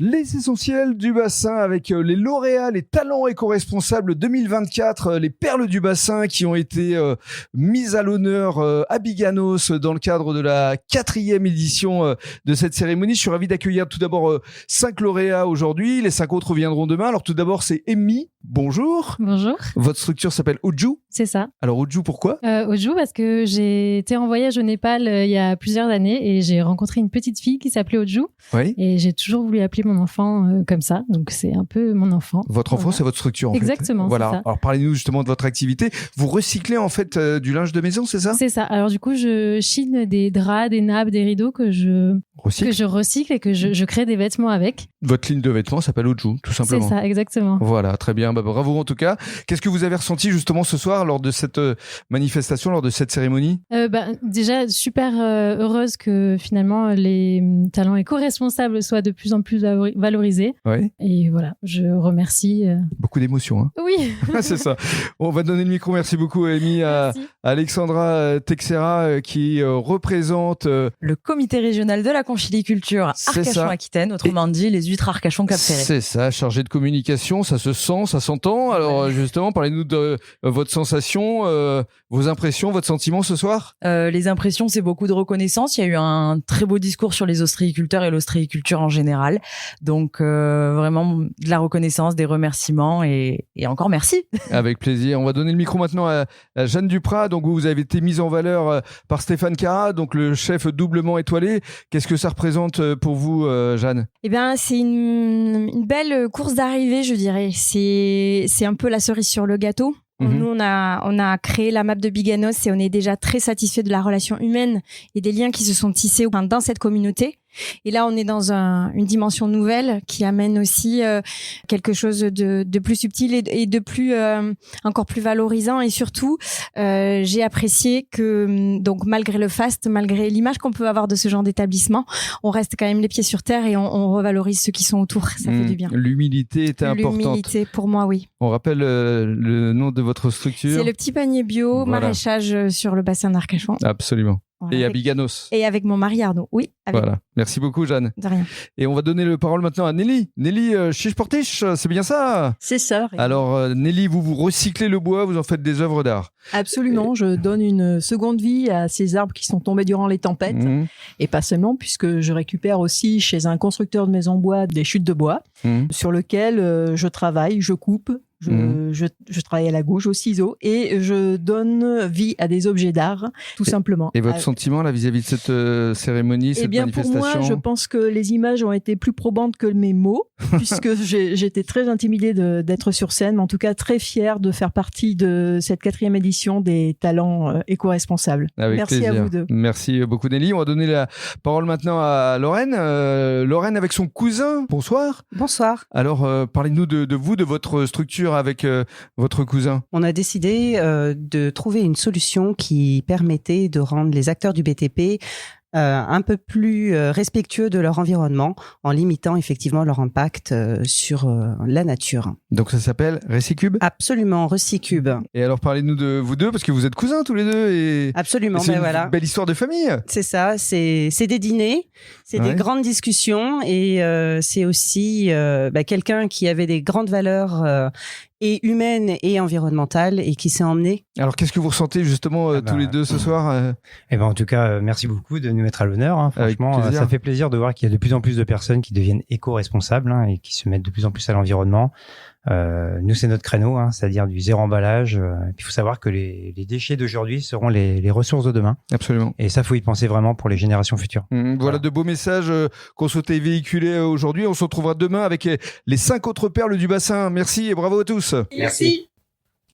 Les essentiels du bassin avec les lauréats, les talents éco-responsables 2024, les perles du bassin qui ont été mises à l'honneur à Biganos dans le cadre de la 4e édition de cette cérémonie. Je suis ravi d'accueillir tout d'abord 5 lauréats aujourd'hui. Les 5 autres viendront demain. Alors tout d'abord, c'est Amy. Bonjour. Bonjour. Votre structure s'appelle Oju. C'est ça. Alors Oju, pourquoi Oju parce que j'ai été en voyage au Népal il y a plusieurs années et j'ai rencontré une petite fille qui s'appelait Oju. Oui. Et j'ai toujours voulu appeler mon enfant comme ça. Donc c'est un peu mon enfant. Votre enfant, voilà. C'est votre structure en Exactement, fait. Voilà. C'est ça. Alors parlez-nous justement de votre activité. Vous recyclez en fait du linge de maison, c'est ça ? C'est ça. Alors du coup, je chine des draps, des nappes, des rideaux que je recycle et que je crée des vêtements avec. Votre ligne de vêtements s'appelle Oju, tout simplement. C'est ça, exactement. Voilà, très bien. Bravo en tout cas. Qu'est-ce que vous avez ressenti justement ce soir lors de cette manifestation, lors de cette cérémonie ? Déjà, super heureuse que finalement les talents éco-responsables soient de plus en plus valorisés. Oui. Et voilà, je remercie. Beaucoup d'émotions. Hein. Oui. C'est ça. On va donner le micro. Merci beaucoup, Amy, à Alexandra Texera qui représente le comité régional de la conchiliculture Arcachon-Aquitaine, autrement dit les huîtres Arcachon-Cap-Ferré. C'est ça, chargé de communication, ça se sent, ça s'entend. Alors justement, parlez-nous de votre sensation, vos impressions, votre sentiment ce soir. Les impressions, c'est beaucoup de reconnaissance. Il y a eu un très beau discours sur les ostréiculteurs et l'ostréiculture en général. Donc vraiment de la reconnaissance, des remerciements et encore merci. Avec plaisir. On va donner le micro maintenant à Jeanne Duprat. Donc vous avez été mise en valeur par Stéphane Cara, donc le chef doublement étoilé. Qu'est-ce que ça représente pour vous, Jeanne ? Eh bien, c'est une belle course d'arrivée, je dirais. C'est un peu la cerise sur le gâteau. Nous, on a créé la map de Biganos et on est déjà très satisfait de la relation humaine et des liens qui se sont tissés dans cette communauté. Et là, on est dans une dimension nouvelle qui amène aussi quelque chose de plus subtil et de plus encore plus valorisant. Et surtout, j'ai apprécié que donc malgré le faste, malgré l'image qu'on peut avoir de ce genre d'établissement, on reste quand même les pieds sur terre et on revalorise ceux qui sont autour. Ça fait du bien. L'humilité était importante. L'humilité, pour moi, oui. On rappelle le nom de votre structure. C'est le petit panier bio, maraîchage sur le bassin d'Arcachon. Absolument. Voilà, et à Biganos. Et avec mon mari Arnaud, oui. Voilà. Merci beaucoup, Jeanne. De rien. Et on va donner la parole maintenant à Nelly. Nelly Chiche-Portiche, c'est bien ça ? C'est ça. Alors, Nelly, vous recyclez le bois, vous en faites des œuvres d'art. Absolument. Je donne une seconde vie à ces arbres qui sont tombés durant les tempêtes. Et pas seulement, puisque je récupère aussi chez un constructeur de maisons bois des chutes de bois sur lequel je travaille, je coupe. Je travaille à la gouge, au ciseau, et je donne vie à des objets d'art, tout simplement. Et votre sentiment là vis-à-vis de cette cérémonie, cette manifestation ? Pour moi, je pense que les images ont été plus probantes que mes mots, puisque j'étais très intimidée d'être sur scène, mais en tout cas très fière de faire partie de cette 4e édition des talents éco-responsables. Merci plaisir. À vous deux. Merci beaucoup Nelly. On va donner la parole maintenant à Lorraine. Lorraine avec son cousin. Bonsoir. Bonsoir. Alors, parlez-nous de vous, de votre structure avec votre cousin. On a décidé de trouver une solution qui permettait de rendre les acteurs du BTP un peu plus respectueux de leur environnement en limitant effectivement leur impact sur la nature. Donc ça s'appelle Recicube ? Absolument, Recicube. Et alors parlez-nous de vous deux parce que vous êtes cousins tous les deux et absolument. C'est une belle histoire de famille. C'est ça, c'est des dîners, c'est des grandes discussions et c'est aussi quelqu'un qui avait des grandes valeurs et humaine et environnementale et qui s'est emmené. Alors qu'est-ce que vous ressentez justement tous les deux ce soir En tout cas, merci beaucoup de nous mettre à l'honneur. Hein. Franchement, ça fait plaisir de voir qu'il y a de plus en plus de personnes qui deviennent éco-responsables et qui se mettent de plus en plus à l'environnement. Nous, c'est notre créneau, c'est-à-dire du zéro emballage. Il faut savoir que les déchets d'aujourd'hui seront les ressources de demain. Absolument. Et ça, faut y penser vraiment pour les générations futures. Voilà de beaux messages qu'on souhaitait véhiculer aujourd'hui. On se retrouvera demain avec les 5 autres perles du bassin. Merci et bravo à tous. Merci.